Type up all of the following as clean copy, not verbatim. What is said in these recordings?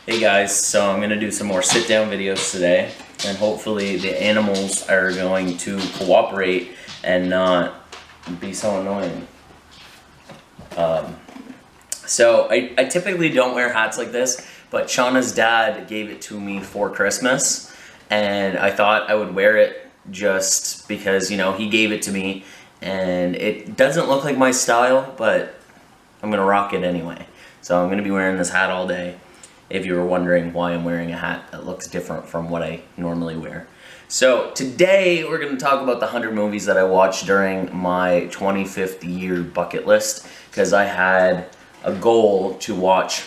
Hey guys, so I'm going to do some more sit-down videos today, and hopefully the animals are going to cooperate and not be so annoying. So I typically don't wear hats like this, but Shawna's dad gave it to me for Christmas, and I thought I would wear it just because, you know, he gave it to me, and it doesn't look like my style, but I'm going to rock it anyway. So I'm going to be wearing this hat all day, if you were wondering why I'm wearing a hat that looks different from what I normally wear. So today we're going to talk about the 100 movies that I watched during my 25th year bucket list, because I had a goal to watch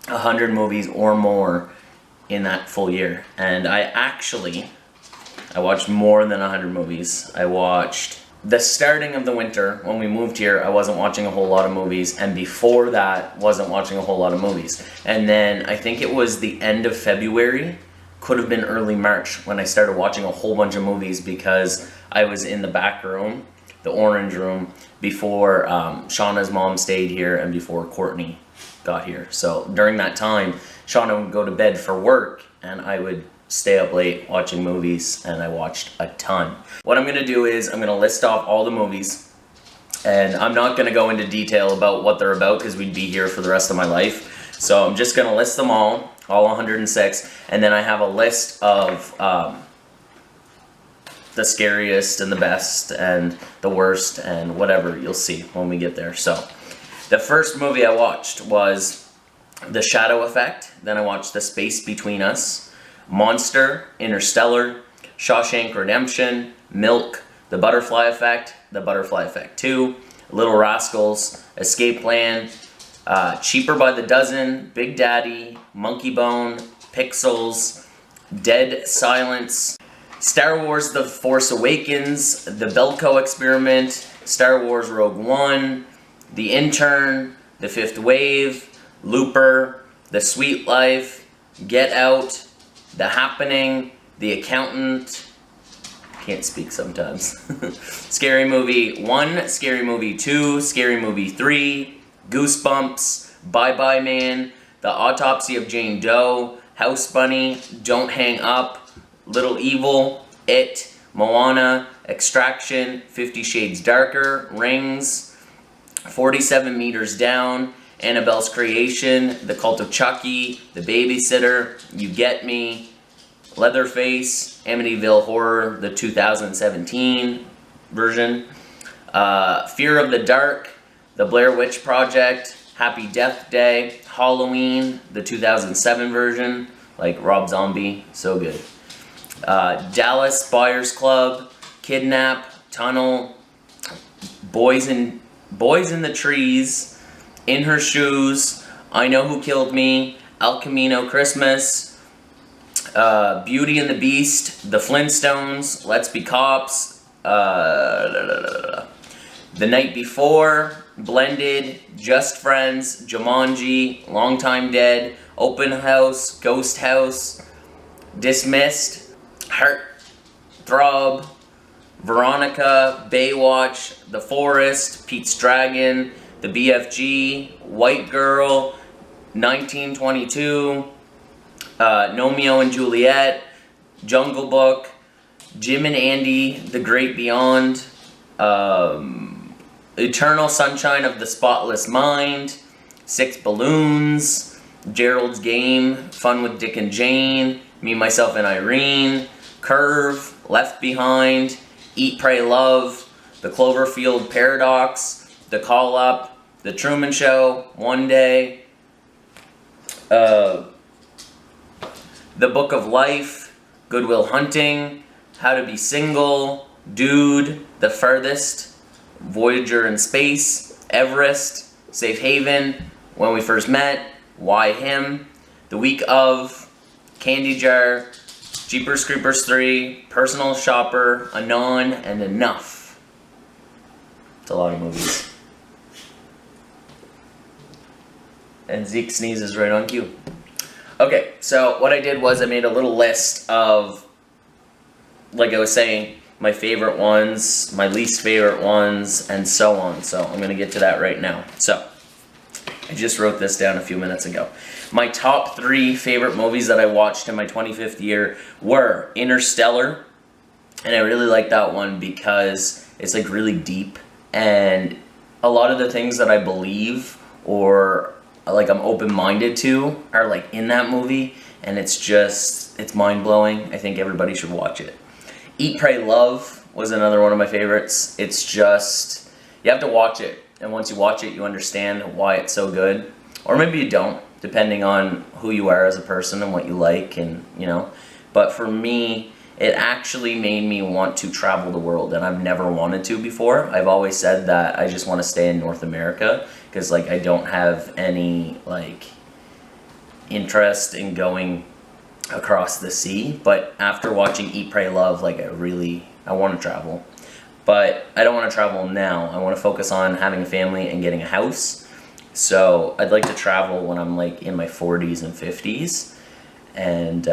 100 movies or more in that full year. And I watched more than 100 movies. I watched the starting of the winter. When we moved here, I wasn't watching a whole lot of movies, and before that, wasn't watching a whole lot of movies. And then I think it was the end of February, could have been early March, when I started watching a whole bunch of movies because I was in the back room, the orange room, before Shawna's mom stayed here and before Courtney got here. So during that time, Shawna would go to bed for work, and I would stay up late watching movies, and I watched a ton. What I'm gonna do is I'm gonna list off all the movies, and I'm not gonna go into detail about what they're about because we'd be here for the rest of my life. So I'm just gonna list them all 106, and then I have a list of the scariest and the best and the worst and whatever you'll see when we get there. So the first movie I watched was The Shadow Effect, then I watched The Space Between Us, Monster, Interstellar, Shawshank Redemption, Milk, The Butterfly Effect, The Butterfly Effect 2, Little Rascals, Escape Plan, Cheaper by the Dozen, Big Daddy, Monkey Bone, Pixels, Dead Silence, Star Wars The Force Awakens, The Belko Experiment, Star Wars Rogue One, The Intern, The Fifth Wave, Looper, The Sweet Life, Get Out, The Happening, The Accountant, can't speak sometimes, Scary Movie 1, Scary Movie 2, Scary Movie 3, Goosebumps, Bye Bye Man, The Autopsy of Jane Doe, House Bunny, Don't Hang Up, Little Evil, It, Moana, Extraction, 50 Shades Darker, Rings, 47 Meters Down, Annabelle's Creation, The Cult of Chucky, The Babysitter, You Get Me, Leatherface, Amityville Horror, the 2017 version, Fear of the Dark, The Blair Witch Project, Happy Death Day, Halloween, the 2007 version, like Rob Zombie, so good, Dallas Buyers Club, Kidnap, Tunnel, Boys in the Trees, In Her Shoes, I Know Who Killed Me, El Camino Christmas, Beauty and the Beast, The Flintstones, Let's Be Cops, The Night Before, Blended, Just Friends, Jumanji, Long Time Dead, Open House, Ghost House, Dismissed, Heart Throb, Veronica, Baywatch, The Forest, Pete's Dragon, The BFG, White Girl, 1922, Romeo and Juliet, Jungle Book, Jim and Andy, The Great Beyond, Eternal Sunshine of the Spotless Mind, Six Balloons, Gerald's Game, Fun with Dick and Jane, Me, Myself, and Irene, Curve, Left Behind, Eat, Pray, Love, The Cloverfield Paradox, The Call Up, The Truman Show, One Day, The Book of Life, Good Will Hunting, How to Be Single, Dude, The Farthest, Voyager in Space, Everest, Safe Haven, When We First Met, Why Him, The Week Of, Candy Jar, Jeepers Creepers 3, Personal Shopper, Anon, and Enough. It's a lot of movies. And Zeke sneezes right on cue. Okay, so what I did was I made a little list of, like I was saying, my favorite ones, my least favorite ones, and so on. So I'm going to get to that right now. So, I just wrote this down a few minutes ago. My top 3 favorite movies that I watched in my 25th year were Interstellar, and I really like that one because it's like really deep, and a lot of the things that I believe or like I'm open-minded to are like in that movie, and it's mind-blowing. I think everybody should watch it. Eat, Pray, Love was another one of my favorites. It's just, you have to watch it, and once you watch it, you understand why it's so good. Or maybe you don't, depending on who you are as a person and what you like, and you know. But for me, it actually made me want to travel the world, and I've never wanted to before. I've always said that I just want to stay in North America, because like I don't have any like interest in going across the sea. But after watching Eat, Pray, Love, like I want to travel. But I don't want to travel now. I want to focus on having a family and getting a house. So I'd like to travel when I'm like in my 40s and 50s and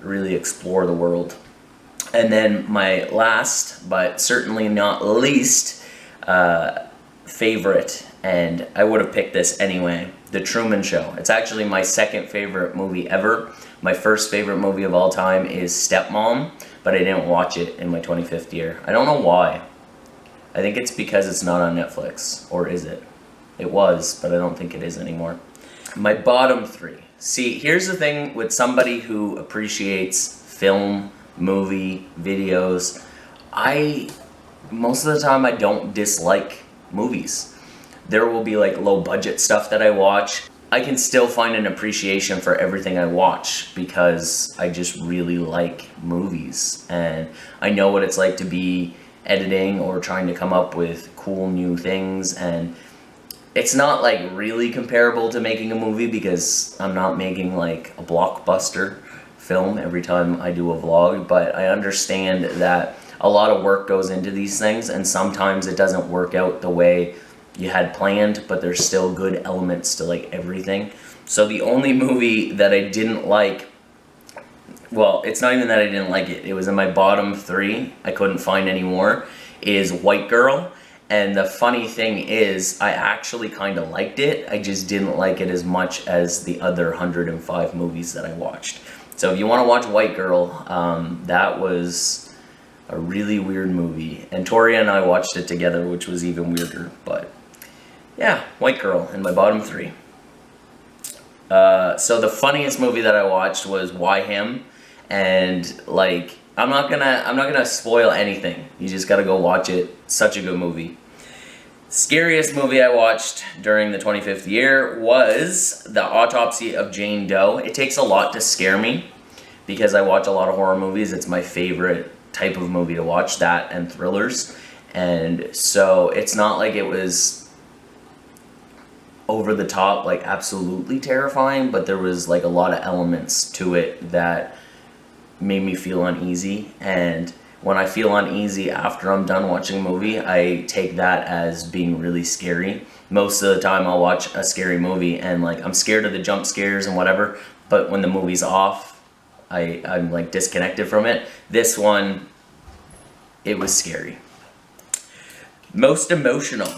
really explore the world. And then my last, but certainly not least, favorite, and I would have picked this anyway, The Truman Show. It's actually my second favorite movie ever. My first favorite movie of all time is Stepmom, but I didn't watch it in my 25th year. I don't know why. I think it's because it's not on Netflix, or is it? It was, but I don't think it is anymore. My bottom 3. See, here's the thing with somebody who appreciates film, movie, videos. Most of the time I don't dislike movies. There will be like low budget stuff that I watch. I can still find an appreciation for everything I watch because I just really like movies, and I know what it's like to be editing or trying to come up with cool new things, and it's not like really comparable to making a movie because I'm not making like a blockbuster film every time I do a vlog, but I understand that a lot of work goes into these things, and sometimes it doesn't work out the way you had planned, but there's still good elements to like everything. So the only movie that I didn't like, well, it's not even that I didn't like it, it was in my bottom 3, I couldn't find any more, is White Girl. And the funny thing is, I actually kind of liked it, I just didn't like it as much as the other 105 movies that I watched. So if you want to watch White Girl, that was a really weird movie. And Tori and I watched it together, which was even weirder. But yeah, White Girl in my bottom 3. So the funniest movie that I watched was Why Him? And like, I'm not gonna spoil anything. You just gotta go watch it. Such a good movie. Scariest movie I watched during the 25th year was The Autopsy of Jane Doe. It takes a lot to scare me because I watch a lot of horror movies. It's my favorite type of movie to watch, that and thrillers. And so it's not like it was over the top, like absolutely terrifying, but there was like a lot of elements to it that made me feel uneasy. And when I feel uneasy after I'm done watching a movie, I take that as being really scary. Most of the time I'll watch a scary movie and like I'm scared of the jump scares and whatever, but when the movie's off, I'm like disconnected from it. This one, it was scary. Most emotional,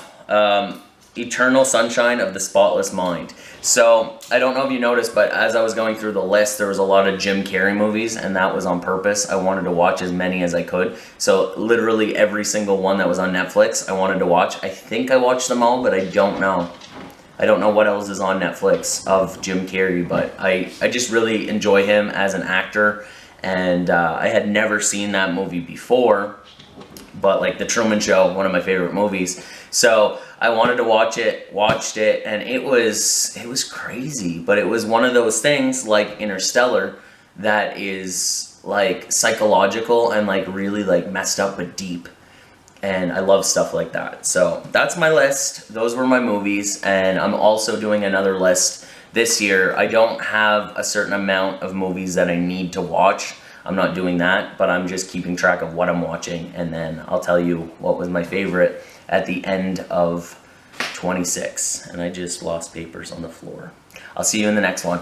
Eternal Sunshine of the Spotless Mind. So, I don't know if you noticed, but as I was going through the list, there was a lot of Jim Carrey movies, and that was on purpose. I wanted to watch as many as I could. So, literally every single one that was on Netflix, I wanted to watch. I think I watched them all, but I don't know. I don't know what else is on Netflix of Jim Carrey, but I just really enjoy him as an actor, and I had never seen that movie before, but like The Truman Show, one of my favorite movies. So I wanted to watch it, watched it, and it was crazy. But it was one of those things like Interstellar that is like psychological and like really like messed up but deep. And I love stuff like that. So that's my list. Those were my movies. And I'm also doing another list this year. I don't have a certain amount of movies that I need to watch. I'm not doing that, but I'm just keeping track of what I'm watching, and then I'll tell you what was my favorite at the end of 26. And I just lost papers on the floor. I'll see you in the next one.